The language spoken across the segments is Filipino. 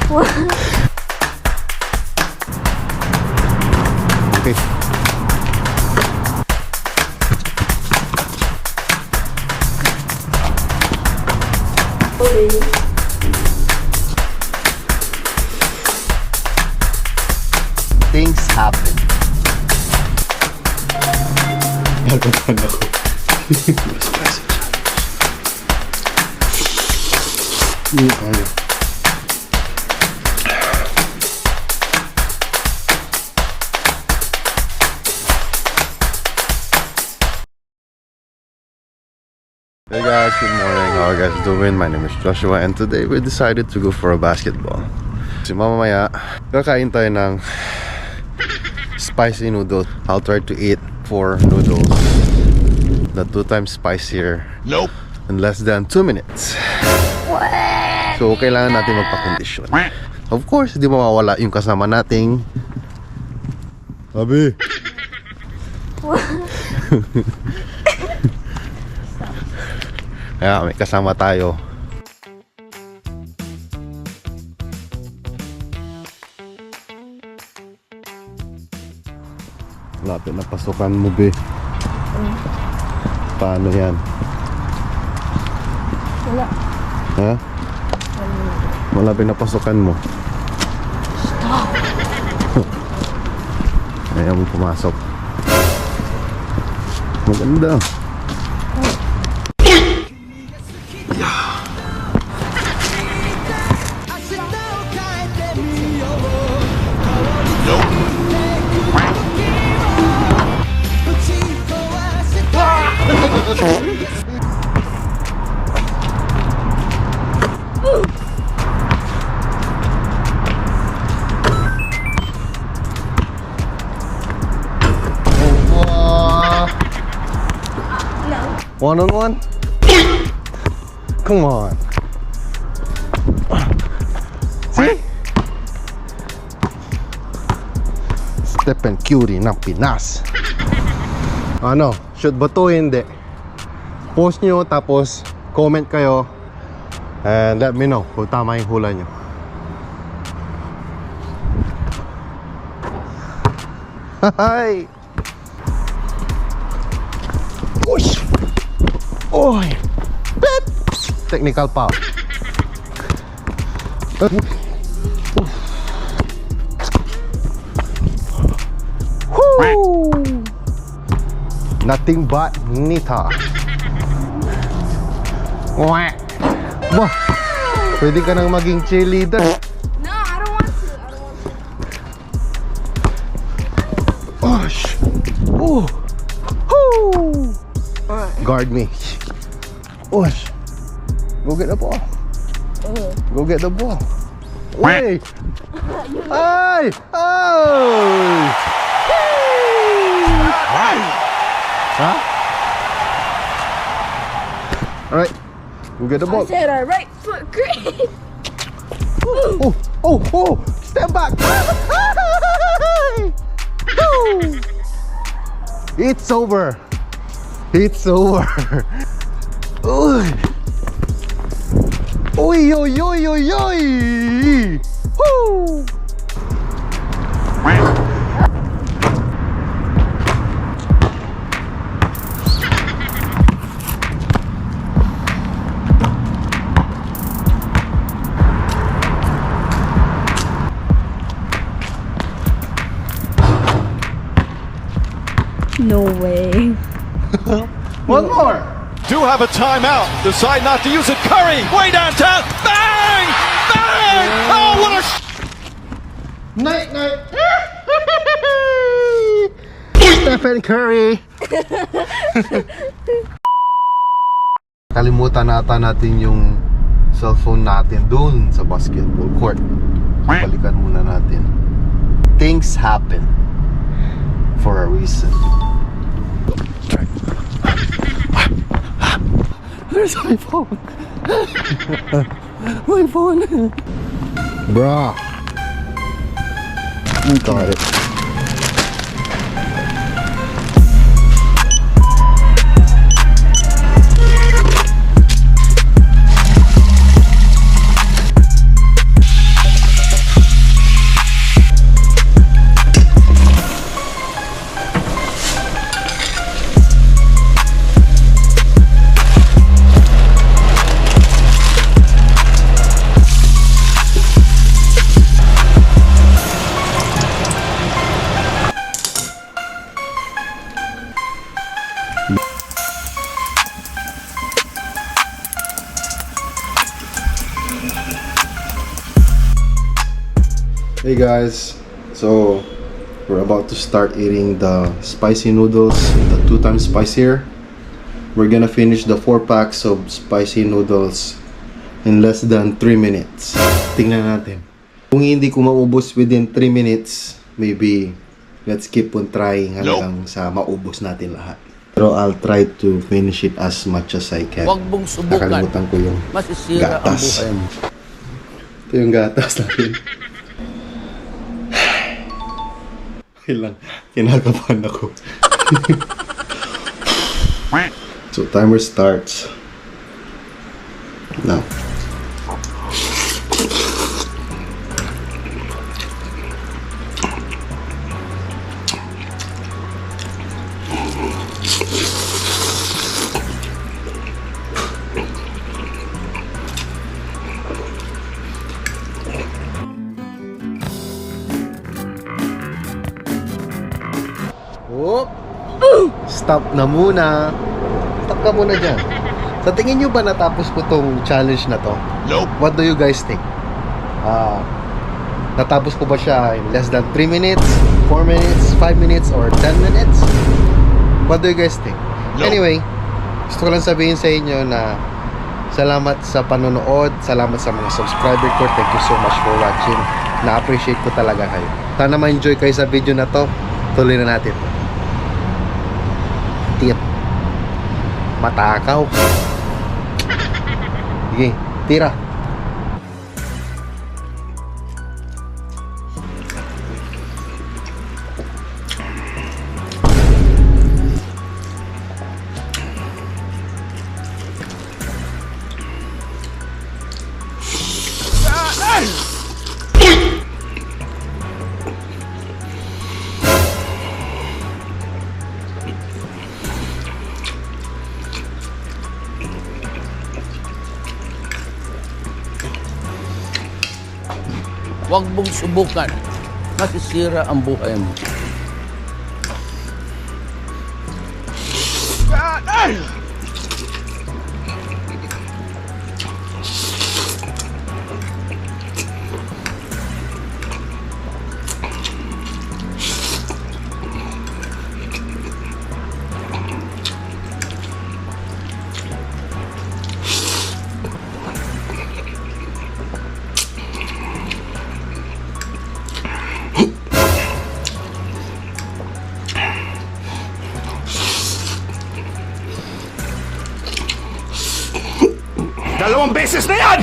Okay. Things happen. Nagkakan ako. Ayaw. Hey guys, good morning. How are you guys doing? My name is Joshua and today we decided to go for a basketball. So mamaya, kakain tayo ng spicy noodles. I'll try to eat 4 noodles. The 2 times spicier. Nope. In less than 2 minutes. So kailangan natin magpa-condition. Of course, di mawawala yung kasama nating Abi. Kaya may kasama tayo. Lapit na pasukan mo, be. Paano yan? Wala. Ha? Malapit na pasukan mo. Stop. Ayaw mo pumasok. Maganda. One-on-one? Come on. See? Stephen Curry ng Pinas. Ano? Shoot ba to? Hindi. Post nyo tapos comment kayo and let me know kung tama yung hula nyo. Hi! Ush! Oy! Pet! Technical foul. Woo! Nothing but Nita. Wah! Bah! Pwede ka nang maging cheerleader. No, I don't want to. Osh! Ooh! Woo! Guard me. Osh! Go get the ball. Go get the ball. Wait! Ay! Oh! Huh? Alright. Go get the ball. I said our right foot great. Oh! Oh! Oh! Step back! It's over. It's over. Uy! Uy! Uy! Uy! Uy! Uy! Woo! No way. One more! Do have a timeout. Decide not to use it. Curry, way downtown. Bang! Bang! Oh, what a... Night, night! Stephen Curry! Kalimutan nata natin yung cellphone natin doon sa basketball court. Balikan muna natin. Things happen for a reason. Where's my phone? My phone. Bruh. You got it. Hey guys, so we're about to start eating the spicy noodles, the 2 times spicier. We're gonna finish the 4 packs of spicy noodles in less than 3 minutes. Tingnan natin. Kung hindi ko maubos within 3 minutes, maybe let's keep on trying hanggang sa maubos natin lahat. Pero I'll try to finish it as much as I can. Huwag mong subukan. Nakalimutan ko yung Masisira ang gatas. buhay mo. Ito yung gatas natin. Ilang kinakabahan ako. So timer starts now. Oh! Stop na muna. Stop ka muna dyan. Sa tingin nyo ba natapos ko tong challenge na to? Nope. What do you guys think? Natapos ko ba siya in less than 3 minutes, 4 minutes, 5 minutes, or 10 minutes? What do you guys think? Nope. Anyway, gusto ko lang sabihin sa inyo na salamat sa panonood, salamat sa mga subscriber ko. Thank you so much for watching. Na-appreciate ko talaga kayo. Sana ma-enjoy kayo sa video na to. Tuloy na natin. Tip. Matakaw. Sige, tira. Huwag mong subukan. Masisira ang buhay mo. Dalawang beses na yan!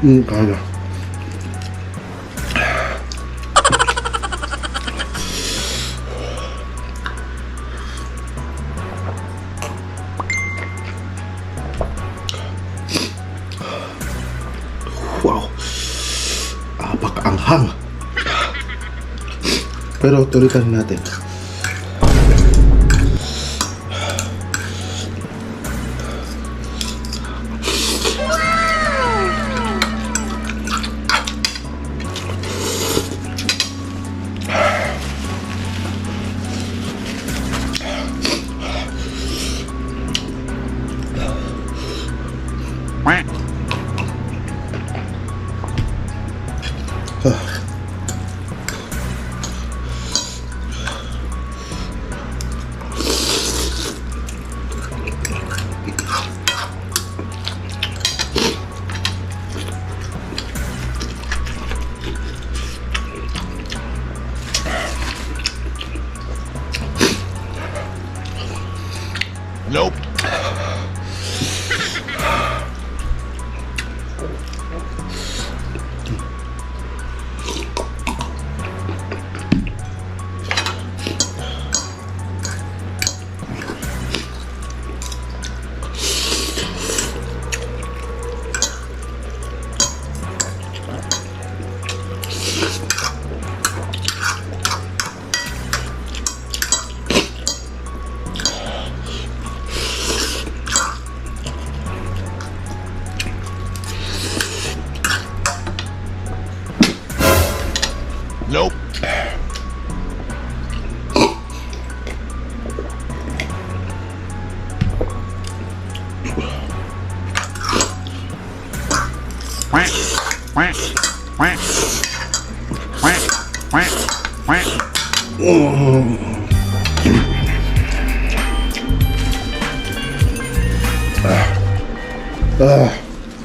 Kaya. Wow. Apakaanghang. Pero tuloy natin. Nope. Nope.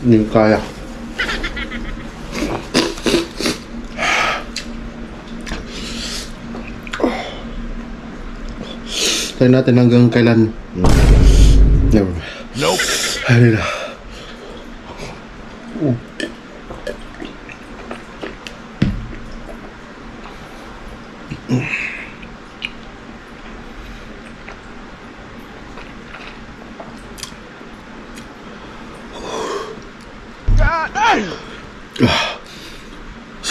Hindi ko kaya. Tayo natin hanggang kailan. Never. Nope. Ay, na.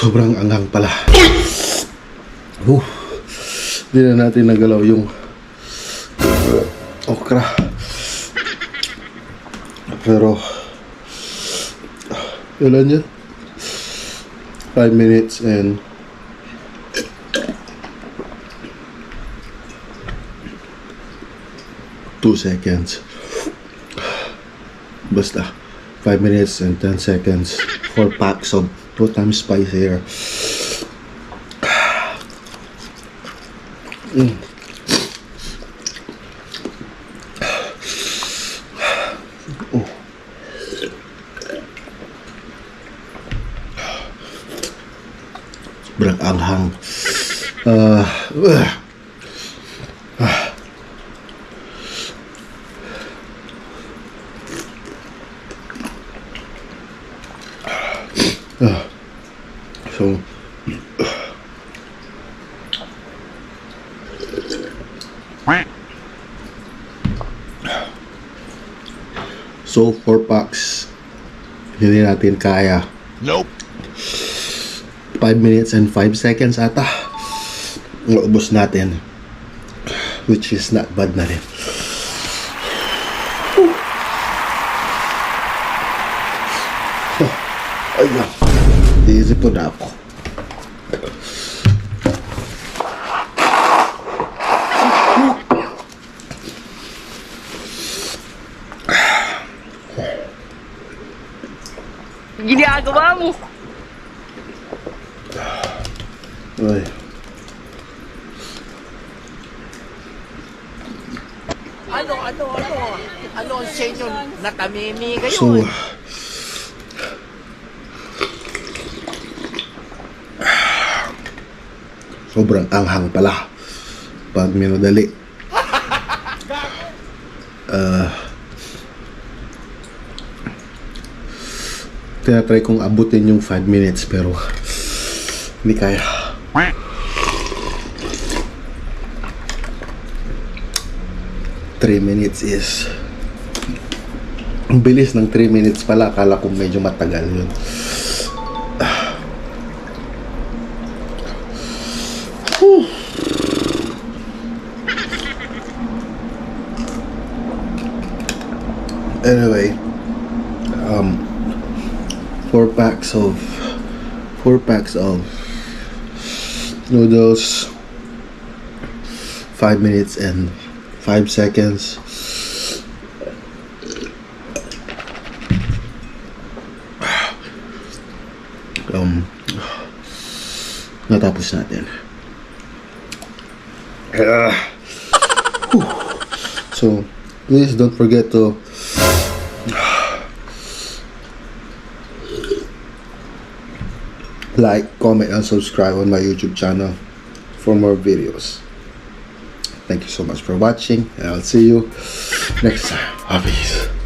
Sobrang anghang pala. Hindi na natin nagalaw yung okra. Pero ilan yan? 5 minutes and 2 seconds. Basta 5 minutes and 10 seconds. 4 packs of 2 times spice here. Sobrang anghang. So 4 packs hindi natin kaya. Nope. 5 minutes and 5 seconds ata ubos natin, which is not bad na rin. Ayun, easy po na ako. Ginagawa mo. Ay. Ano ang sa inyo? Natamimi kayo So, eh. sobrang anghang pala pag minadali. Tinatry kong abutin yung 5 minutes pero hindi kaya. 3 minutes is ang bilis ng 3 minutes pala. Akala ko medyo matagal yun. Anyway, 4 packs of noodles, 5 minutes and 5 seconds. Natapos natin. So please don't forget to like, comment, and subscribe on my YouTube channel for more videos. Thank you so much for watching, and I'll see you next time. Peace.